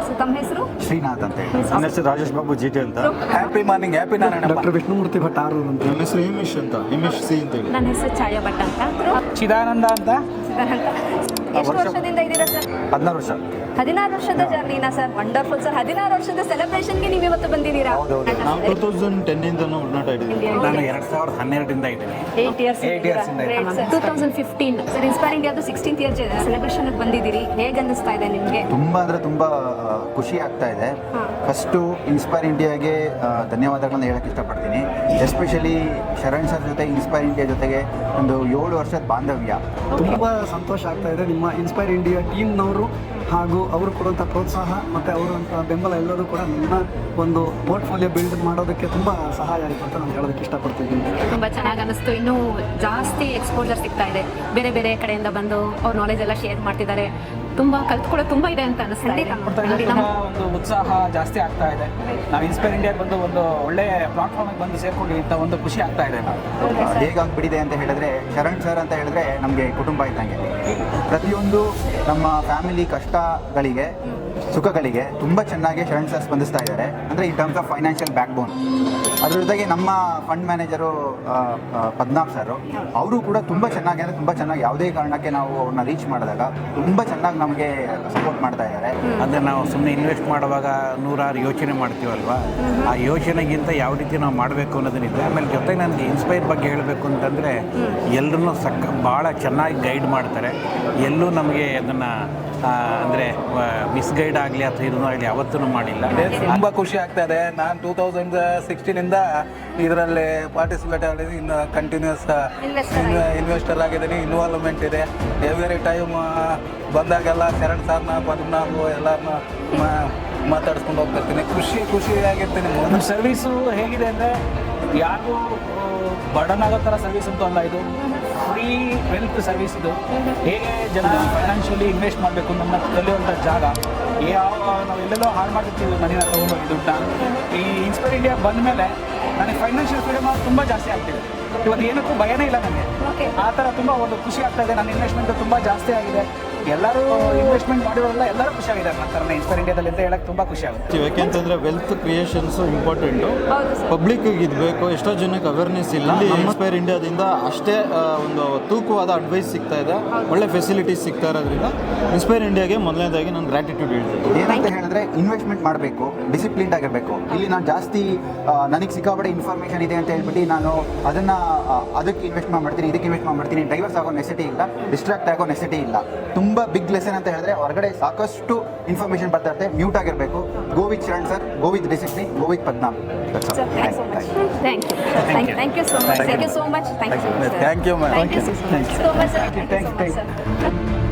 So ತಮ್ಮ ಹೆಸರು? ಶ್ರೀನಾಥ್ ಅಂತ ಹೇಳಿ. ನನ್ನ ಹೆಸರು Rajesh Babu G T. Happy morning, happy Narayana. Doctor Vishnumurthy Bhat Aroor ಅಂತ. ನನ್ನ ಹೆಸರು ಹಿಮೇಶ್ ಅಂತ, ಹಿಮೇಶ್ ಸಿ ಅಂತ ಹೇಳಿ. ನನ್ನ ಹೆಸರು ಛಾಯಾ ಭಟ್ ಅಂತ. ಚಿದಾನಂದ ಅಂತ. ಎಷ್ಟು ವರ್ಷದಿಂದ ಇದ್ದೀರಾ ಸರ್? 16 ವರ್ಷ. 16 ವರ್ಷದ ಜರ್ನಿನಾ ಸರ್? Wonderful sir. 16 ವರ್ಷದ ಸೆಲೆಬ್ರೇಷನ್ಗೆ ನೀವು ಇವತ್ತು ಬಂದಿದ್ದೀರಾ? ನಾವು 2010 ಇಂದ ಒಡನಾಟ ಇದ್ದೀವಿ. ನಾನು 2012 ಇದ್ದೀನಿ. 8 years ಇಂದ Great, sir. 2015 ಸರ್ ಇನ್ಸ್ಪೈರ್ ಇಂಡಿಯಾದು 16th ಇಯರ್ ಸೆಲೆಬ್ರೇಷನ್ ಬಂದಿದ್ದೀರಿ. ಹೇಗೆ ಅನ್ನಿಸ್ತಾ ಇದೆ ನಿಮಗೆ? ತುಂಬ ಅಂದರೆ ತುಂಬ ಖುಷಿ ಆಗ್ತಾ ಇದೆ. ಫಸ್ಟು ಇನ್ಸ್ಪೈರ್ ಇಂಡಿಯಾಗೆ ಧನ್ಯವಾದಗಳನ್ನ ಹೇಳಕ್ಕೆ ಇಷ್ಟಪಡ್ತೀನಿ. ಎಸ್ಪೆಷಲಿ ಶರಣ್ ಸರ್ ಜೊತೆ ಇನ್ಸ್ಪೈರ್ ಇಂಡಿಯಾ ಜೊತೆಗೆ ಒಂದು 7 ವರ್ಷದ ಬಾಂಧವ್ಯ. ತುಂಬ ಸಂತೋಷ ಆಗ್ತಾ ಇದೆ. ನಿಮ್ಮ ಇನ್ಸ್ಪೈರ್ ಇಂಡಿಯಾ ಟೀಮ್ನವರು ಹಾಗೂ ಅವರು ಕೊಡುವಂಥ ಪ್ರೋತ್ಸಾಹ ಮತ್ತು ಅವರಂಥ ಬೆಂಬಲ ಎಲ್ಲರೂ ಕೂಡ ನನ್ನ ಒಂದು ಪೋರ್ಟ್ಫೋಲಿಯೋ ಬಿಲ್ಡ್ ಮಾಡೋದಕ್ಕೆ ತುಂಬ ಸಹಾಯ ಆಯಿತು ಅಂತ ನಾನು ಹೇಳೋದಕ್ಕೆ ಇಷ್ಟಪಡ್ತಿದ್ದೀನಿ. ತುಂಬ ಚೆನ್ನಾಗಿ ಅನ್ನಿಸ್ತು. ಇನ್ನೂ ಜಾಸ್ತಿ ಎಕ್ಸ್ಪೋಜರ್ ಸಿಗ್ತಾ ಇದೆ. ಬೇರೆ ಬೇರೆ ಕಡೆಯಿಂದ ಬಂದು ಅವ್ರ ನಾಲೆಜ್ ಎಲ್ಲ ಶೇರ್ ಮಾಡ್ತಿದ್ದಾರೆ. ತುಂಬ ಕಲ್ತ್ಕೊಳ್ಳೋದು ತುಂಬ ಇದೆ ಅಂತ ಅನಿಸ್ತಾ ಇದೆ. ತುಂಬ ಒಂದು ಉತ್ಸಾಹ ಜಾಸ್ತಿ ಆಗ್ತಾ ಇದೆ. ನಾವು ಇನ್ಸ್ಪೈರ್ ಇಂಡಿಯಾಗೆ ಬಂದು ಒಂದು ಒಳ್ಳೆ ಪ್ಲಾಟ್ಫಾರ್ಮಿಗೆ ಬಂದು ಸೇರ್ಕೊಂಡು ಇಂಥ ಒಂದು ಖುಷಿ ಆಗ್ತಾ ಇದೆ. ಹೇಗಾಗ್ಬಿಟ್ಟಿದೆ ಅಂತ ಹೇಳಿದ್ರೆ, ಶರಣ್ ಸರ್ ಅಂತ ಹೇಳಿದ್ರೆ ನಮಗೆ ಕುಟುಂಬ ಇದ್ದಂಗೆ. ಪ್ರತಿಯೊಂದು ನಮ್ಮ ಫ್ಯಾಮಿಲಿ ಕಷ್ಟಗಳಿಗೆ ಸುಖಗಳಿಗೆ ತುಂಬ ಚೆನ್ನಾಗಿ ಶರಣ್ ಸರ್ ಸ್ಪಂದಿಸ್ತಾ ಇದ್ದಾರೆ. ಅಂದರೆ in terms of financial back ಬೋನ್. ಅದ್ರ ಜೊತೆಗೆ ನಮ್ಮ ಫಂಡ್ ಮ್ಯಾನೇಜರು ಪದ್ಮನಾಭ್ ಸರ್, ಅವರು ಕೂಡ ತುಂಬ ಚೆನ್ನಾಗಿ, ಅಂದರೆ ತುಂಬ ಚೆನ್ನಾಗಿ ಯಾವುದೇ ಕಾರಣಕ್ಕೆ ನಾವು ಅವ್ರನ್ನ ರೀಚ್ ಮಾಡಿದಾಗ ತುಂಬ ಚೆನ್ನಾಗಿ ನಮಗೆ ಸಪೋರ್ಟ್ ಮಾಡ್ತಾ ಇದ್ದಾರೆ. ಅಂದರೆ ನಾವು ಸುಮ್ಮನೆ ಇನ್ವೆಸ್ಟ್ ಮಾಡುವಾಗ ನೂರಾರು ಯೋಚನೆ ಮಾಡ್ತೀವಲ್ವ, ಆ ಯೋಚನೆಗಿಂತ ಯಾವ ರೀತಿ ನಾವು ಮಾಡಬೇಕು ಅನ್ನೋದನ್ನಿದೆ. ಆಮೇಲೆ ಜೊತೆಗೆ ನನಗೆ ಇನ್ಸ್ಪೈರ್ ಬಗ್ಗೆ ಹೇಳಬೇಕು ಅಂತಂದರೆ ಎಲ್ಲರೂ ಭಾಳ ಚೆನ್ನಾಗಿ ಗೈಡ್ ಮಾಡ್ತಾರೆ. ಎಲ್ಲೂ ನಮಗೆ ಅದನ್ನು ಅಂದರೆ ಮಿಸ್ಗೈಡ್ ಆಗಲಿ ಅಥವಾ ಇದನ್ನು ಆಗಲಿ ಯಾವತ್ತೂ ಮಾಡಿಲ್ಲ. ತುಂಬ ಖುಷಿ ಆಗ್ತಾ ಇದೆ. ನಾನು 2016 ಇದರಲ್ಲಿ ಪಾರ್ಟಿಸಿಪೇಟ್ ಆಗಿದ್ದೀನಿ. ಇನ್ನು ಕಂಟಿನ್ಯೂಸ್ ಇನ್ವೆಸ್ಟರ್ ಆಗಿದ್ದೀನಿ. ಇನ್ವಾಲ್ವ್ಮೆಂಟ್ ಇದೆ. ಎವ್ರಿ ಟೈಮ್ ಬಂದಾಗೆಲ್ಲ ಶರಣ್ ಸರ್ನ ಪದ್ಮನಾಭ್ ಎಲ್ಲರನ್ನ ಮಾತಾಡ್ಸ್ಕೊಂಡು ಹೋಗ್ತಿರ್ತೀನಿ. ಖುಷಿಯಾಗಿರ್ತೀನಿ. ನಮ್ಮ ಸರ್ವೀಸು ಹೇಗಿದೆ ಅಂದರೆ ಯಾರು ಬರ್ಡನ್ ಆಗೋ ಥರ ಸರ್ವಿಸ್ ಅಂತೂ ಅಲ್ಲ. ಇದು ಫ್ರೀ ವೆಲ್ತ್ ಸರ್ವಿಸ್. ಇದು ಹೇಗೆ ಜನ ಫೈನಾನ್ಷಿಯಲಿ ಇನ್ವೆಸ್ಟ್ ಮಾಡಬೇಕು ನನ್ನ ಕಲಿಯುವಂಥ ಜಾಗ. ನಾವು ಎಲ್ಲೆಲ್ಲೋ ಹಾಳು ಮಾಡಿರ್ತೀವಿ ಮನೇನ ತೊಗೊಂಡೋಗಿ ದುಡ್ಡನ್ನ. ಈ ಇನ್ಸ್ಪೈರ್ ಇಂಡಿಯಾ ಬಂದ ಮೇಲೆ ನನಗೆ ಫೈನಾನ್ಷಿಯಲ್ ಫ್ರೀಡಮ್ ತುಂಬ ಜಾಸ್ತಿ ಆಗ್ತಿದೆ. ಇವತ್ತು ಏನಕ್ಕೂ ಭಯನೇ ಇಲ್ಲ ನನಗೆ. ಆ ಥರ ತುಂಬ ಒಂದು ಖುಷಿ ಆಗ್ತಾ ಇದೆ. ನನ್ನ ಇನ್ವೆಸ್ಟ್ಮೆಂಟ್ ತುಂಬ ಜಾಸ್ತಿ ಆಗಿದೆ. ಎಲ್ಲರೂ ಇನ್ವೆಸ್ಟ್ಮೆಂಟ್ ಮಾಡಿರೋಲ್ಲ, ಎಲ್ಲರೂ ಖುಷಿಯಾಗಿದ್ದಾರೆ ನನ್ನ ಥರ ಇನ್ಸ್ಪೈರ್ ಇಂಡಿಯಾದಲ್ಲಿ ಅಂತ ಹೇಳಕ್ಕೆ ತುಂಬ ಖುಷಿ ಆಗುತ್ತೆ. ಯಾಕೆಂತಂದರೆ ವೆಲ್ತ್ ಕ್ರಿಯೇಷನ್ಸು ಇಂಪಾರ್ಟೆಂಟು. ಪಬ್ಲಿಕ್ಕಿಗೆ ಇದು ಬೇಕು. ಎಷ್ಟೋ ಜನಕ್ಕೆ ಅವೇರ್ನೆಸ್ ಇಲ್ಲ. ಇನ್ಸ್ಪೈರ್ ಇಂಡಿಯಾದಿಂದ ಅಷ್ಟೇ ಒಂದು ತೂಕವಾದ ಅಡ್ವೈಸ್ ಸಿಗ್ತಾ ಇದೆ. ಒಳ್ಳೆ ಫೆಸಿಲಿಟೀಸ್ ಸಿಗ್ತಾ ಇರೋದ್ರಿಂದ ಇನ್ಸ್ಪೈರ್ ಇಂಡಿಯಾಗೆ ಮೊದಲನೇದಾಗಿ ನಾನು ಗ್ರ್ಯಾಟಿಟ್ಯೂಡ್ ಹೇಳ್ತೀನಿ. ಏನಂತ ಹೇಳಿದ್ರೆ ಇನ್ವೆಸ್ಟ್ಮೆಂಟ್ ಮಾಡಬೇಕು, ಡಿಸಿಪ್ಲಿನ್ಡ್ ಆಗಿರಬೇಕು. ಇಲ್ಲಿ ನಾನು ಜಾಸ್ತಿ ನನಗೆ ಸಿಕ್ಕಾಪಟ್ಟೆ ಇನ್ಫಾರ್ಮೇಷನ್ ಇದೆ ಅಂತ ಹೇಳ್ಬಿಟ್ಟು ನಾನು ಅದಕ್ಕೆ ಇನ್ವೆಸ್ಟ್ ಮಾಡ್ತೀನಿ, ಇದಕ್ಕೆ ಇನ್ವೆಸ್ಟ್ ಮಾಡ್ತೀನಿ. ಡೈವರ್ಸ್ ಆಗೋ ನೆಸಿಟಿ ಇಲ್ಲ, ಡಿಸ್ಟ್ರಾಕ್ಟ್ ಆಗೋ ನೆಸಿಟಿ ಇಲ್ಲ. ತುಂಬ ಬಿಗ್ ಲೆಸನ್ ಅಂತ ಹೇಳಿದ್ರೆ ಹೊರಗಡೆ ಸಾಕಷ್ಟು ಇನ್ಫಾರ್ಮೇಷನ್ ಬರ್ತಾ ಇರುತ್ತೆ. ಮ್ಯೂಟ್ ಆಗಿರಬೇಕು. Go with Sharan sir, go with discipline, go with Padmanabh. Thank you so much. Thank you so much. Thank you ma'am. Thank you so much, sir.